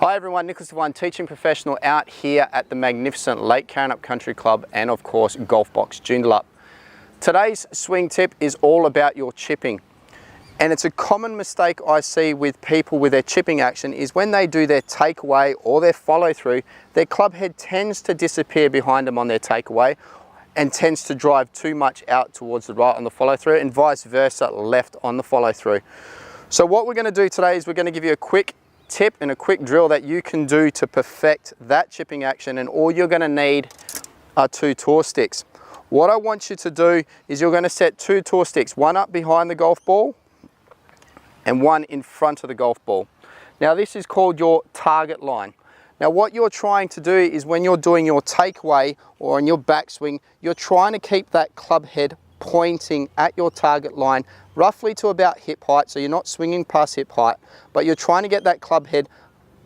Hi everyone, Nicholas Devine, teaching professional out here at the magnificent Lake Carrinup Country Club and of course Golf Box Joondalup. Today's swing tip is all about your chipping. And it's a common mistake I see with people with their chipping action is when they do their takeaway or their follow through, their club head tends to disappear behind them on their takeaway and tends to drive too much out towards the right on the follow through and vice versa left on the follow through. So what we're going to do today is we're going to give you a quick tip and a quick drill that you can do to perfect that chipping action, and all you're going to need are 2 tour sticks. What I want you to do is you're going to set 2 tour sticks, one up behind the golf ball and one in front of the golf ball. Now this is called your target line. Now what you're trying to do is when you're doing your takeaway or on your backswing, you're trying to keep that club head pointing at your target line roughly to about hip height, so you're not swinging past hip height, but you're trying to get that club head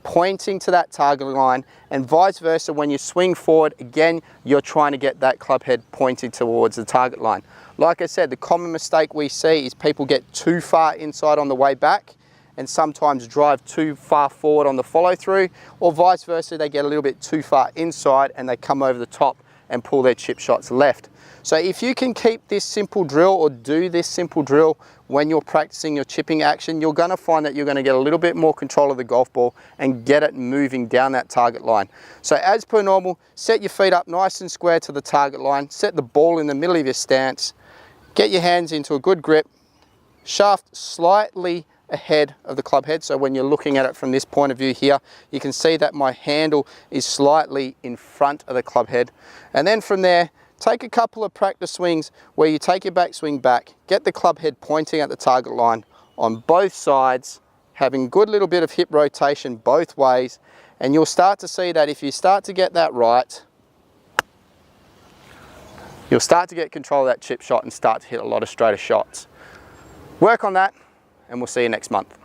pointing to that target line, and vice versa when you swing forward, again, you're trying to get that club head pointing towards the target line. Like I said, the common mistake we see is people get too far inside on the way back and sometimes drive too far forward on the follow through, or vice versa, they get a little bit too far inside and they come over the top and pull their chip shots left. So if you can keep this simple drill or do this simple drill when you're practicing your chipping action, you're going to find that you're going to get a little bit more control of the golf ball and get it moving down that target line. So as per normal, set your feet up nice and square to the target line, set the ball in the middle of your stance, get your hands into a good grip, shaft slightly ahead of the club head. So when you're looking at it from this point of view here, you can see that my handle is slightly in front of the club head. And then from there, take a couple of practice swings where you take your backswing back, get the club head pointing at the target line on both sides, having good little bit of hip rotation both ways, and you'll start to see that if you start to get that right, you'll start to get control of that chip shot and start to hit a lot of straighter shots. Work on that, and we'll see you next month.